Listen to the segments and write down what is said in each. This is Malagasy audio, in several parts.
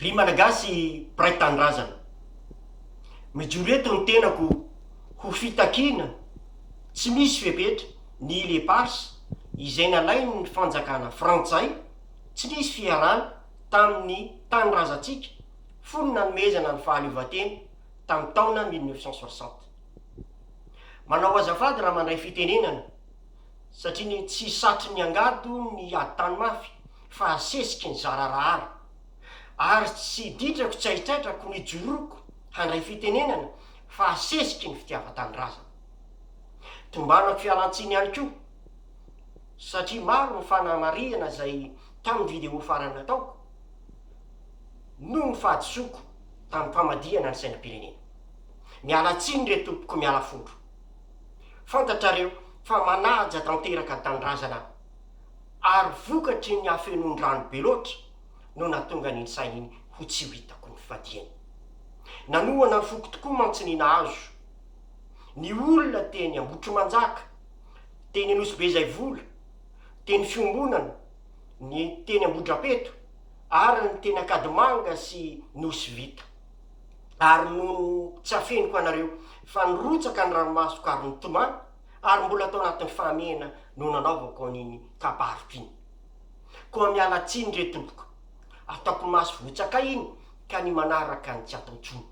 Ry malagasy mpiray tanindrazana, mijoreto ny tenako ho fitakiana tsy misy fepetra ny le parsa izay nalainy ny fanjakana frantsay tsy nisy fiarana tamin'ny tanindrazantsika fony nanomezana ny fahaleovan-tena tamin'ny taona 1960. Manao azafady raha mandray fitenenana satria tsy satry ny angado ny ady tany mafy fa asesiky ny zararahara, ary tsy ditrako tsaitsaitrako ny joroko handray fitenenana fa asesiky ny fitiava-tanindrazana. Tombanako fialan-tsiny ihany koa satria maro ny fanamarihana zay tamin'ny video farany nataoko no ny fahadisoako tamin'ny famadihana ny sainam-pirenena. Miala tsiny re tompoko, miala fondro. Fantatrareo fa manaja tanteraka tanindrazana ary vokatry ny afenony rano be loatra no natonga ny saina iny ho tsy ho hitako ny fadihany. Nanohana ny foko tokoa mantsy ny nahazo ny olona teny Ambotro Manjaka, teny Anosy Bezay vola, teny Fiombonana, ny teny Ambodrapeto ary ny teny Akadimanga sy Nosy Vita. Ary no tsy afeniko anareo fa nirotsaka ny ranomasoko ary nitomany ary mbola atao anatin'ny fahamehana no nanaovako an'iny kabarom-piny. Koa miala tsiny re tompoko, ataoko maso votsakay iny ka ny manaraka ny tsy atao tsony.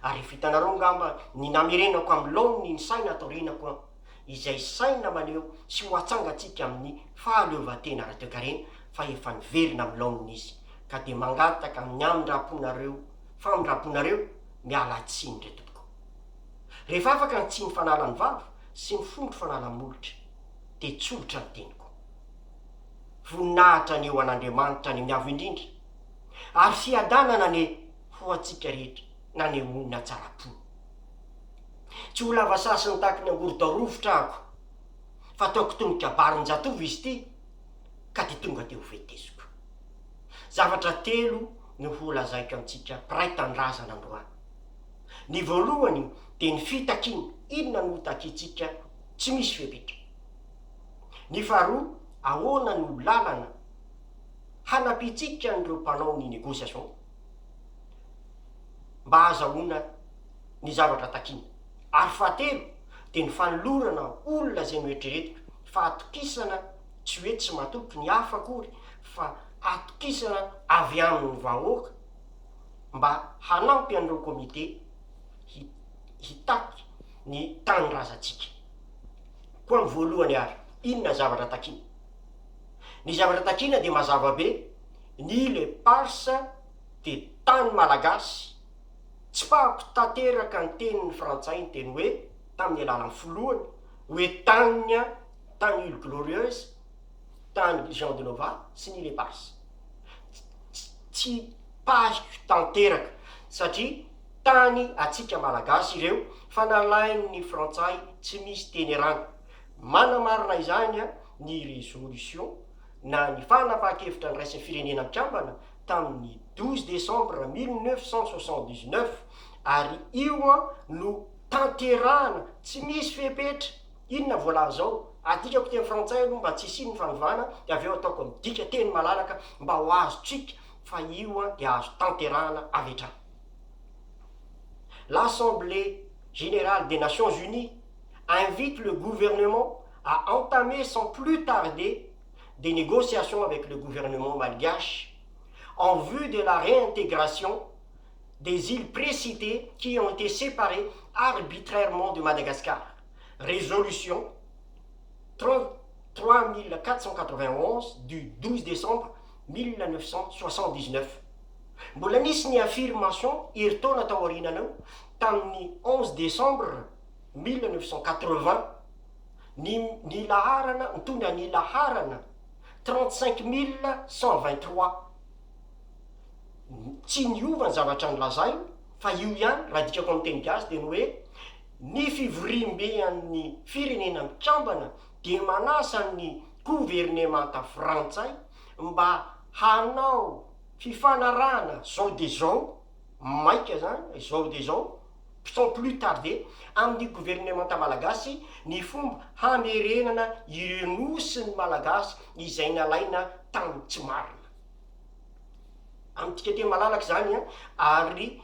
Ary vitanareo ngamba ny namerenako amin'ny laoniny ny saina taorinako izay saina maneo sy ho atsangatsika amin'ny fahaleovan-tena ara-toe-karena fa efa niverina amin'ny laoniny izy, ka de mangataka amin'ny famindraponareo miala tsiny re tompoko. Rehefa afaka ny tsiny fanalan'ny vava sy ny fondro fanalan'ny molotra de tsolotra ny teniko. Voninahitra ny eo an'Andriamanitra ny miavo indrindra ary fiadanana ny ho atsika rehetra na ny monina tsara-po. Tsy ho lava sasiny taky ny angoro-darovotra ako fa ataoko tomboka barin-jatovo izy ty ka de tonga de ho vetesiko. Zavatra telo no ho lazaiko amintsika mpiray tanindrazana androany. Ny voalohany de ny fitakiana, inona no takitsika tsy misy fepetra. Ny faharoa, ahoana no lalana hanapitsika n'ireo mpanao ny negosiation mba azahoana ny zavatra takiana. Ary fahatelo de ny fanolorana olona zay noeritreretiko fa atokisana tsy hoe tsy matoky ny hafa akory fa atokisana avy amin'ny vahoaka mba hanampy an'ireo komite hitaky ny tanindrazantsika. Koa ny voalohany ary, inona zavatra takiana? Ny zavatra takiana de mazava be, ny le parsa de tany malagasy. Tsy pahako tanteraka ny tenin'ny frantsay ny teny hoe tamin'ny alalan'ny foloany hoe tany Île Glorieuse, tany Jean de Nova sy ny le parsa. Tsy pahiko tanteraka satria tany atsika malagasy ireo fa nalainy frantsay tsy misy teny rano. Manamarina izany ny résolution na ny fanapahan-kevitra ny raisin'ny firenena mikambana tamin'ny 12 décembre 1979 ary io no tanterahana tsy misy fepetra. Inona voalaza zao? Adikako teny frantsay aloha mba tsy isiny fanovana de aveo ataoko midika teny malalaka mba ho azotsika fa io de azo tanterahana avetrany. L'Assemblée générale des Nations Unies invite le gouvernement à entamer sans plus tarder des négociations avec le gouvernement malgache en vue de la réintégration des îles précitées qui ont été séparées arbitrairement de Madagascar. Résolution 3491 du 12 décembre 1979. Mbola nisy ny affirmation eritaona tao aorinanao tamin'ny 11 décembre 1980 ny laharana mitondra ny laharana 35123. Tsy niova ny zavatra nylazay fa io ihany raha dikako amin'ny teny gasy de ny hoe ny fivorimbean'ny firenena mikambana de manasa ny gouvernemanta frantsay mba hanao fifanarahana zao de zao, maika zany zao de zao, sans plus tarder amin'ny gouvernemanta malagasy ny fomba hamerenana ireo nosy ny malagasy izay nalaina tamin'ny tsy marina. Amin'ny amintsika te malalaka zany ary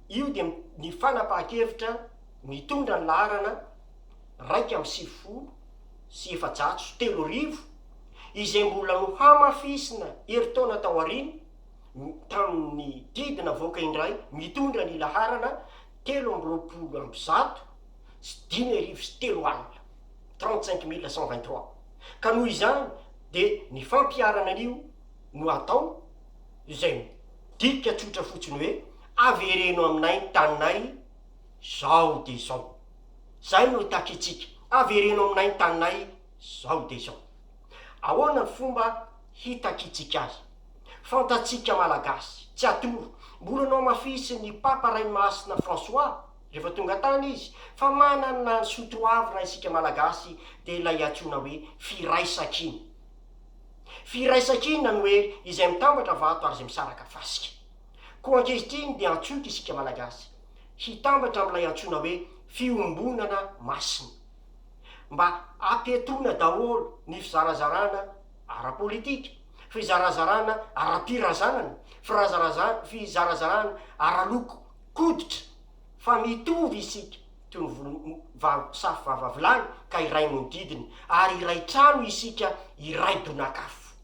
io de ny fanapahan-kevitra mitondra ny laharana 1.7 izay mbola no hamafisina heritaona tao ariny tamin'ny didina voaka indray mitondra ny laharana 3 35 123 ka noho izany de ny fampiarana an'io no atao izay dika tsotra fotsiny hoe avereno aminay taninay zao de zao. Zay no takitsika avereno aminay taninay zao de zao. Ahoana ny fomba hitakitsika azy? Fantatsika malagasy tsy atoro, mbola nao mafisy ny papa Raimasina François rehefa tonga tany izy fa manana ny sotroavina isika malagasy de ilay antsoina hoe firaisakiny. Firaisakina no hoe izay mitambatra vato ary izay misaraka fasika. Koa ankehitriny de antsoika isika malagasy hitambatra amin'ilay antsoina hoe fiombonana masina, mba ampetona daholo ny fizarazarana ara-politika, fizarazarana ara-pirazanana, fizarazarana ara-loko koditra, fa mitovy isika toy ny safy vavavilany ka iray no didiny ary iray trano isika iray donakafo.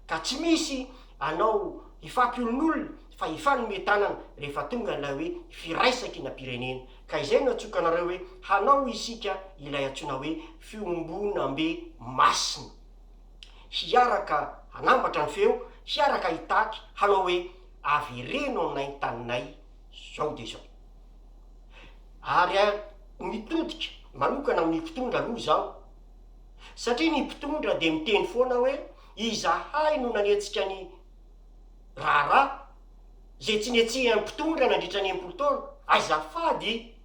Ka tsy misy anao ifampiolon'olona fa ifanometanana rehefa tonga ilay hoe firaisakinam-pirenena. Ka izay no atsokanareo hoe hanao isika ilay antsoina hoe fiombonam-be masina, hiaraka hanambatra ny feo, hiaraka hitaky, hanao hoe avereno aminay taninay zao de zao. Ary mitodika manokana amin'ny mpitondra aloha zao, satria ny mpitondra de miteny foana hoe izahay no nanetsika ny raharaha zay tsy nietsehan'ny mpitondra nandritra ny empolo-taona. Azafady,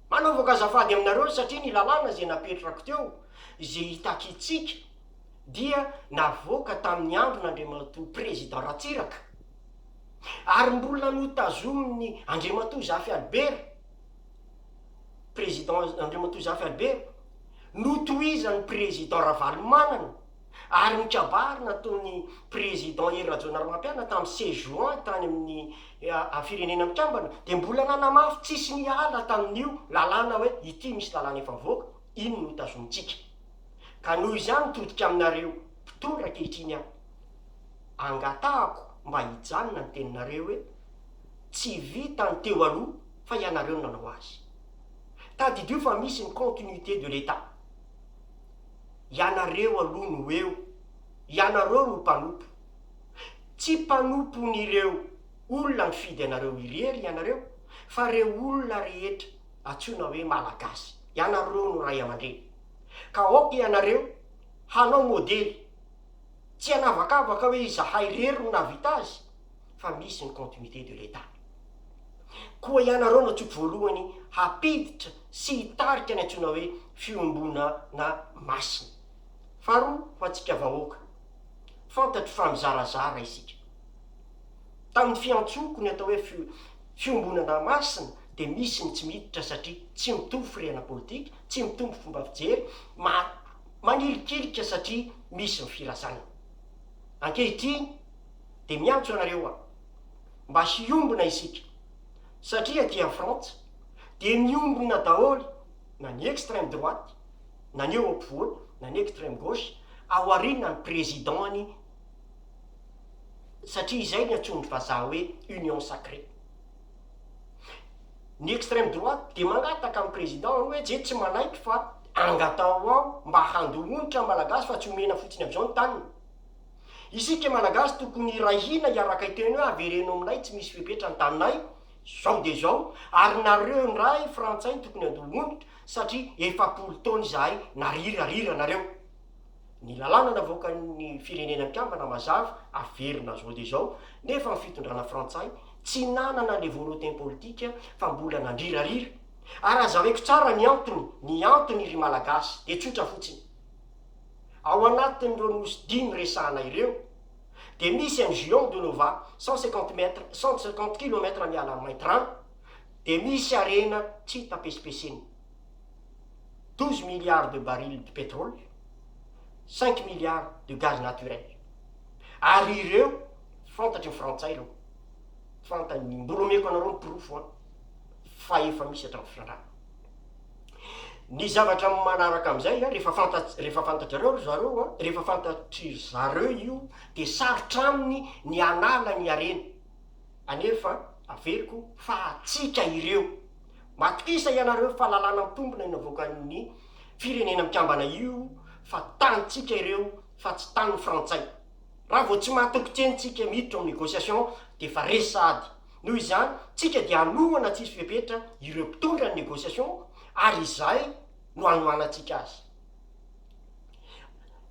manaovaka azafady aminareo satria ny lalàna zay napetrako teo zay hitakitsika dia navoaka tamin'ny andron'Andriamatoa président Ratsiraka ary mbola notazomin'ny Andriamatoa Zafy Albert, président Andriamatoa Zafy Albert notohizan'ny président Ravalomanana ary nikabary nataon'ny président Hery Rajaonarimampianina tamin'ny 16 juin tany amin'ny firenena mikambana de mbola nanamafy tsisy niala tamin'io lalàna hoe ity misy lalàna efa voaka, ino no tazomitsika. Ka noho izany todika aminareo mpitondra ankehitriny aho, angatahako mba hijanona ny teninareo hoe tsy vita ny teo aloha fa ianareo nanao azy. Tadidio fa misy ny continuité de l'État. Ianareo aloha no eo, ianareo no mpanompo, tsy mpanompon'ireo olona mifidy anareo irery ianareo, fa reo olona rehetra antsoina hoe malagasy, ianareo no ray aman-dreny. Ka aoka ianareo hanao modely, tsy hanavakavaka hoe izahay rery no navita azy, fa misy ny continuité de l'État. Koa ianareo no antsoiko voalohany hapiditra sy hitarika ny antsoina hoe fiombonana masina. Faharoa, ho antsika vahoaka, fantatro fa mizarazara isika. Tamin'ny fiantsoko ny atao hoe fiombonana masina de misy ny tsy miditra satria tsy mitovy firena politika, tsy mitombo fomba fijery, manilikilika satria misy ny firazana. Ankehitriny de miantso anareo aho mba hiombona isika satria aty Frantsa de miombona daholo na ny extrême droite, na ny eo ampovoany, na ny extrême gauche ao aoriana ny présidentny, satria izay ny antsony vazaha hoe union sacrée. Ny extrême droite de mangataka amin'ny président hoe je tsy manaiky fa angatao ao mba handomonitra malagasy fa tsy homena fotsiny am'izao ny taniny. Isika malagasy tokony rahina hiaraka iteny hoe avereno aminay tsy misy fepetra ny taninay zao de zao, ary nareo ny ray frantsay tokony andomonitra satria efapolo taona izahay narirarira nareo. Ny lalàna navoaka ny firenena mikambana mazava averina zao de zao, nefa ny fitondrana frantsay tsy nanana le volonté politika fa mbola nandrirarira. Ary azaveko tsara ny antony ry malagasy de tsotra fotsiny. Ao anatin'ireo nosy dimy resahana ireo de misy ny Gion de Nova 150 km miala maintrano, de misy arena tsy tapesipeseny 12 milliards de barils de pétrole, 5 milliards de gaz naturel. Ary ireo fantatry ny frantsay reo, fantany mbola omeko anareo pirofo a fa efa misy hatramin'ny fianarana. Ny zavatra manaraka am'izay a rehefa fantatrareo zareo a, rehefa fantatry zareo io de sarotra aminy ny anala ny arena, anefa averiko fa atsika ireo matokisa ianareo fahalalana mitombona navoakan'ny firenena mikambana io fa tanitsika ireo fa tsy tany frantsay. Raha vao tsy mahatokotsyentsika miditra amin'ny négociation de fa resy sady. Noho izany tsika de anohana tsisy fepetra ireo mpitondra ny négociation ary izay no anohanatsika azy.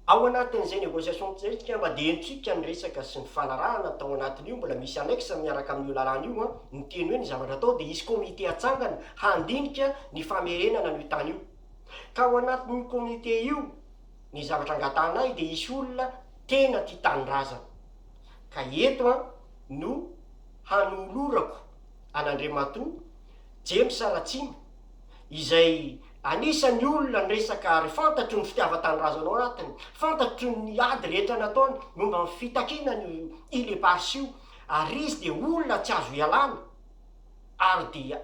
Ao anatin'izay négociation zay tsika mba de entsika ny resaka sy ny fanarahana tao anatin'io, mbola misy annexe miaraka amin'io lalàna io a, ny teny hoe ny zavatra atao de isy comité atsangana handinika ny famerenana ny tany io. Ka ao anatin'io comité io ny zavatra angatanay de isy olona tena tia tanindrazana. Ka eto a no hanolorako an'Andriamatoa James Ratsimo, izay anisan'ny olona ny resaka ary fantatry ny fitiava-tanindrazana ao anatiny, fantatry ny ady rehetra nataony momba ny fitakina ny ile-pasy io, ary izy de olona tsy azo ialana. Ary de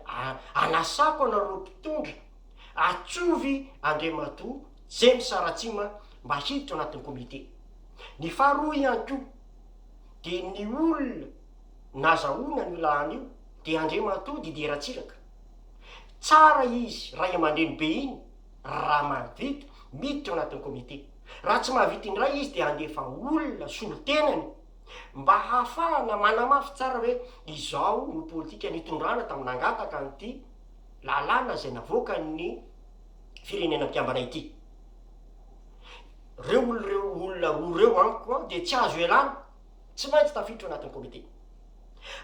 anasako anareo mpitondra atsovy Andriamatoa James Ratsimo mba hiditra ao anatin'ny comité. Ny faharoa ihany koa de ny olona nazahoana ny lalàna io de Andriamatoa Didier Ratsiraka. Tsara izy ray aman-dreny be iny raha mahavita miditra ao anatin'ny comité. Raha tsy mahavita indray izy de andefa olona solo-tenany mba hahafahana manamafy tsara hoe izao no politika nitondrana tamin'angataka an'ity lalàna zay navoaka ny firenena mpiambana ity. Reo olona roa reo amiko a de tsy azo ialana, tsy maintsy tafiditra anatin'ny comité.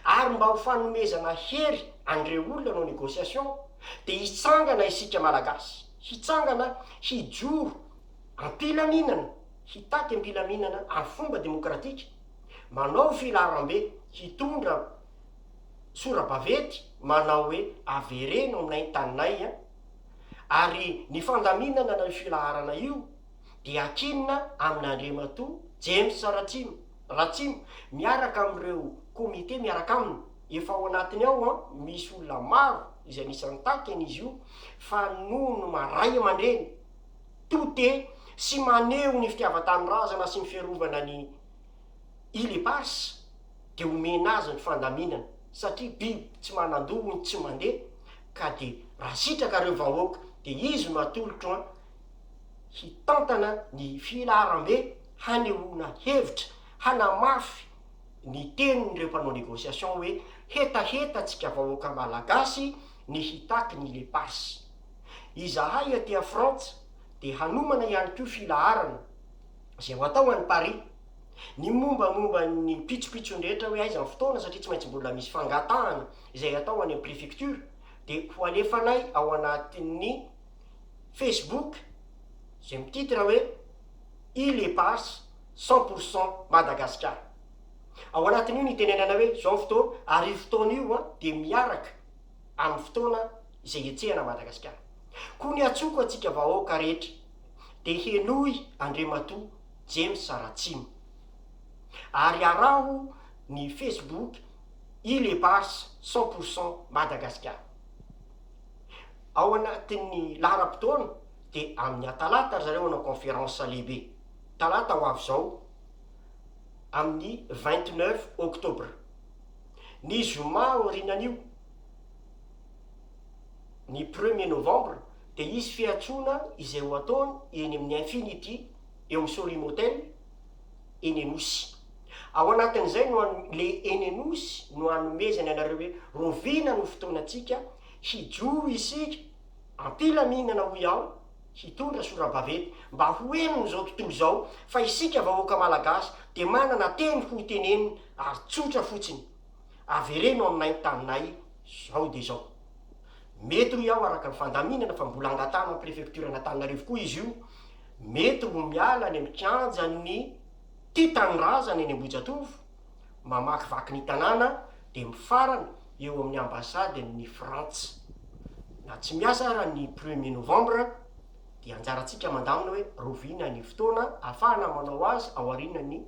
Ary mba ho fanomezana hery an'ireo olona anao négociation de hitsangana isika malagasy, hitsangana hijoro am-pilaminana, hitaky am-pilaminana amin'ny fomba demokratika, manao filaharam-be, hitondra sora-bavety, manao hoe avereno aminay taninay a, ary ny fandaminana na filaharana io de akinina amin'Andriamatoa James Ratsimo miaraka amin'ireo comité miaraka aminy. Efa ao anatiny ao a misy olona maro izay anisan'ny takiny izy io, fa noho maray aman-dreny to te sy maneho ny fitiava-tanindrazana sy ny fiarovana ny ile-pasy de omena azy ny fandaminana, satria biby tsy manandohony tsy mandeha. Ka de raha sitraka reo vahoaka de izy matolotro a hitantana ny filaharam-be, hanehoana hevitra, hanamafy ny tenin'ireo mpanao négociation hoe hetaheta tsika vahoaka malagasy ny hitaky ny ile-pasy. Izahay aty a Frantsa de hanomana ihany koa filaharana zay ho atao any Paris, ny mombamomba ny pitsopitsony rehetra hoe aiza ny fotoana, satria tsy maintsy mbola misy fangatahana izay atao any amin'ny préfecture, de ho alefanay ao anatin'ny Facebook zay mititira hoe ile-pasy 100% Madagascar. Ao anatin'io ny tenenana hoe zao fotoana, ary io fotoana io a de miaraka amin'ny fotoana izay etsehana Madagascar. Koa ny atsoko atsika vahoaka rehetra de henohy Andriamatoa James Ratsimo, ary araho ny Facebook ile-pasy 100% Madagascar. Ao anatin'ny laharam-potoana de amin'ny talata zareo anao conférence lehibe, talata ho avy zao amin'ny 29 octobre. Ny zoma orinan'io ny 1er novembre de isy fiatsona izay ho ataony eny amin'ny Infinity eo amin'ny Solim Hotel eny Anosy. Ao anatin'izay le eny Anosy no hanomezany anareo hoe rovina ny fotoanatsika hijoro isika ampilaminana ho iaho, hitondra sora-bavety mba ho enony zao tontolo zao, fa isika vahoaka malagasy de manana teny ho tenenina ary tsotra fotsiny, avereno aminay taninay zao de zao. Mety ho iaho araka ny fandaminana fa mbola angatana amin'ny préfecture Antananarivo koa izy io, mety ho miala any amikanja ny ty tanindrazana eny Ambohijatovo, mamakivaky ny tanàna de mifarana eo amin'ny ambassade ny Frantsa. Na tsy miasa raha ny 1er novembre de anjaratsika mandamina hoe rovina ny fotoana ahafahana manao azy ao aorianany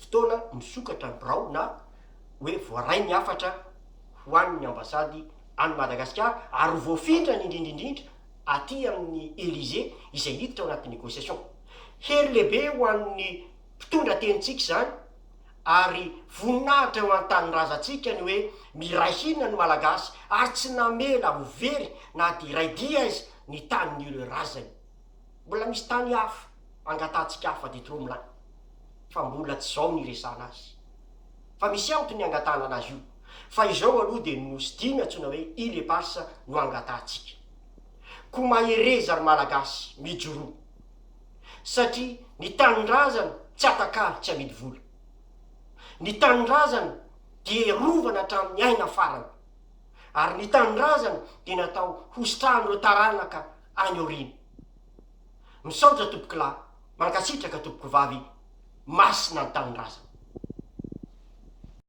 fotoana misokatra ny birao na hoe voaray ny afatra hoan'ny ambasady any Madagasikara ary voafindrany indrindraindrindra aty amin'ny Elysée izay hiditra ao anaty négociation. Hery lehibe ho an'ny mpitondra tenitsika zany ary voninahitra eo an-tanin'razantsika ny hoe miray hinana ny malagasy ary tsy namela ho very na de iray dia izy ny tanin'ny ilo razany. Mbola misy tany hafa angatantsika hafa de trop milany fa mbola tsy zao ny resana azy fa misy antony angatana anazy io fa izao aloha de nosidimy antsona hoe ile parsa no angatantsika ko mahereza ny malagasy mijoro satria ny tanin-drazana tsy atakalo tsy amidy vola, ny tanin-drazana de rovana hatramin'ny aina farany ary ny tanin-drazana de natao hositrahan'ireo taranaka any aorina. Misaotra tompoko lahy, mankasitraka tompoko vavy, masina ny tanin-drazana.